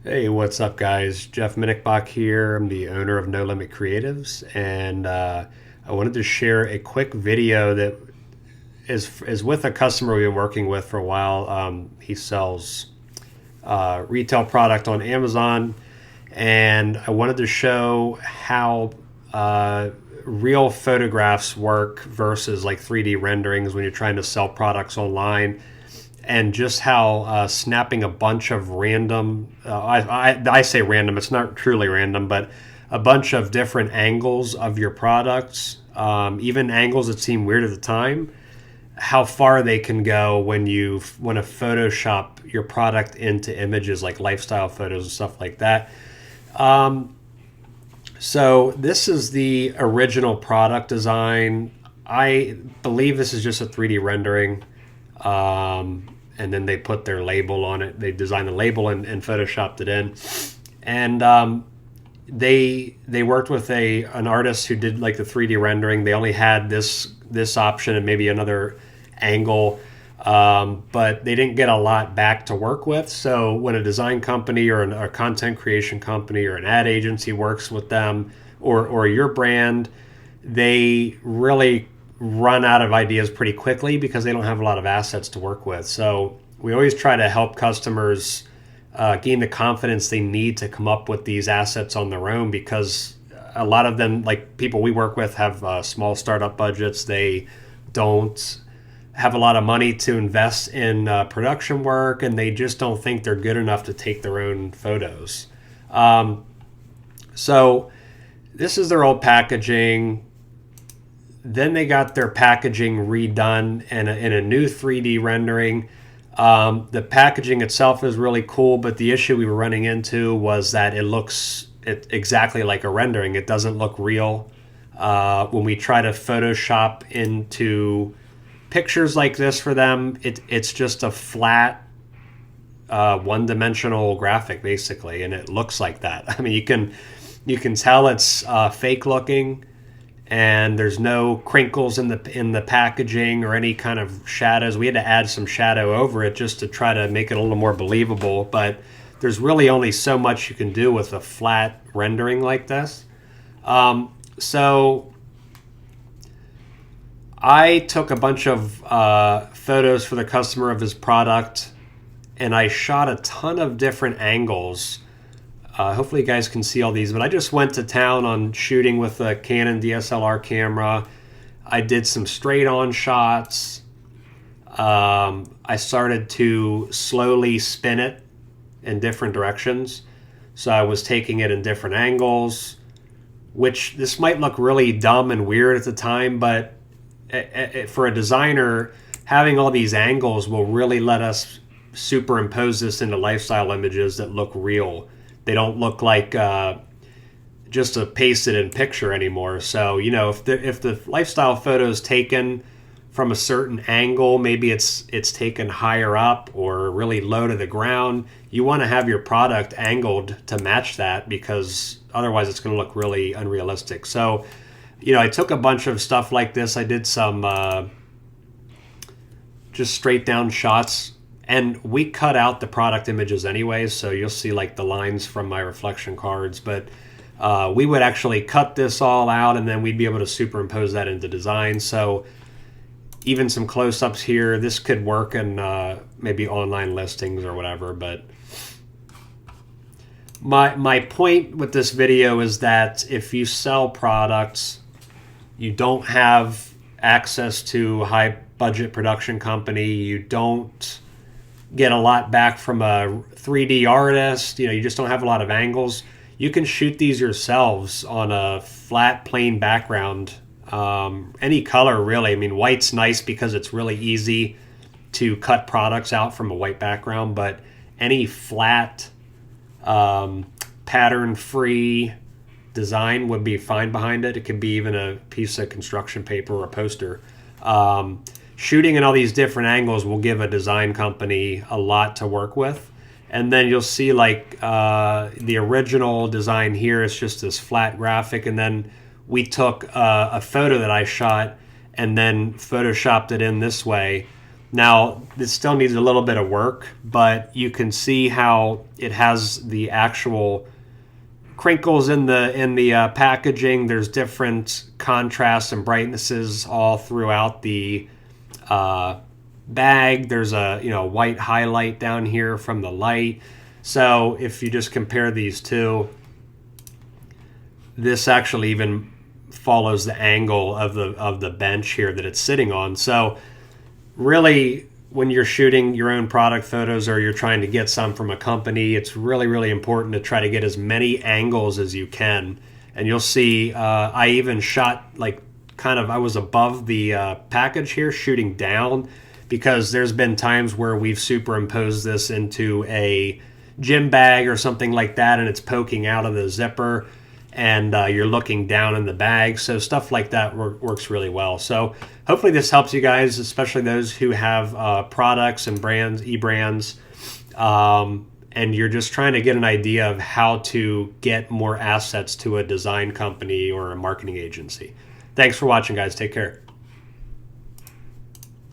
Hey, what's up, guys? Jeff Minickbach here. I'm the owner of No Limit Creatives, and I wanted to share a quick video that is with a customer we've been working with for a while. He sells retail product on Amazon, and I wanted to show how real photographs work versus like 3D renderings when you're trying to sell products online, and just how snapping a bunch of random I say random, it's not truly random, but a bunch of different angles of your products, even angles that seem weird at the time, how far they can go when you want to Photoshop your product into images like lifestyle photos and stuff like that. So this is the original product design. I believe this is just a 3D rendering, and then they put their label on it. They designed the label and photoshopped it in, and they worked with a an artist who did like the 3D rendering. They only had this option and maybe another angle, but they didn't get a lot back to work with. So when a design company or a content creation company or an ad agency works with them, or your brand, they really run out of ideas pretty quickly because they don't have a lot of assets to work with. So we always try to help customers gain the confidence they need to come up with these assets on their own, because a lot of them, like people we work with, have small startup budgets. They don't have a lot of money to invest in production work, and they just don't think they're good enough to take their own photos. So this is their old packaging. Then they got their packaging redone in a new 3D rendering. The packaging itself is really cool, but the issue we were running into was that it looks exactly like a rendering. It doesn't look real. When we try to Photoshop into pictures like this for them, it's just a flat, one-dimensional graphic basically, and it looks like that. I mean, you can tell it's fake looking, and there's no crinkles in the packaging or any kind of shadows. We had to add some shadow over it just to try to make it a little more believable, but there's really only so much you can do with a flat rendering like this. So I took a bunch of photos for the customer of his product, and I shot a ton of different angles. Hopefully, you guys can see all these, but I just went to town on shooting with a Canon DSLR camera. I did some straight on shots. I started to slowly spin it in different directions. So I was taking it in different angles, which this might look really dumb and weird at the time, but for a designer, having all these angles will really let us superimpose this into lifestyle images that look real. They don't look like just a pasted in picture anymore. So if the lifestyle photo is taken from a certain angle, maybe it's taken higher up or really low to the ground, you want to have your product angled to match that, because otherwise it's going to look really unrealistic. So I took a bunch of stuff like this. I did some just straight down shots, and we cut out the product images anyways, so you'll see like the lines from my reflection cards, but we would actually cut this all out, and then we'd be able to superimpose that into design. So even some close-ups here, this could work in maybe online listings or whatever. But my point with this video is that if you sell products, you don't have access to a high budget production company, you don't get a lot back from a 3D artist, you just don't have a lot of angles, you can shoot these yourselves on a flat plain background, any color really. I mean, white's nice because it's really easy to cut products out from a white background, but any flat, pattern free design would be fine behind it. It could be even a piece of construction paper or a poster. Shooting in all these different angles will give a design company a lot to work with. And then you'll see like the original design here is just this flat graphic, and then we took a photo that I shot and then photoshopped it in this way. Now, this still needs a little bit of work, but you can see how it has the actual crinkles in the packaging. There's different contrasts and brightnesses all throughout the bag. There's a white highlight down here from the light. So if you just compare these two, this actually even follows the angle of the bench here that it's sitting on. So really, when you're shooting your own product photos or you're trying to get some from a company, it's really, really important to try to get as many angles as you can. And you'll see I even shot I was above the package here, shooting down, because there's been times where we've superimposed this into a gym bag or something like that, and it's poking out of the zipper, and you're looking down in the bag. So stuff like that works really well. So hopefully this helps you guys, especially those who have products and brands, e-brands, and you're just trying to get an idea of how to get more assets to a design company or a marketing agency. Thanks for watching, guys. Take care.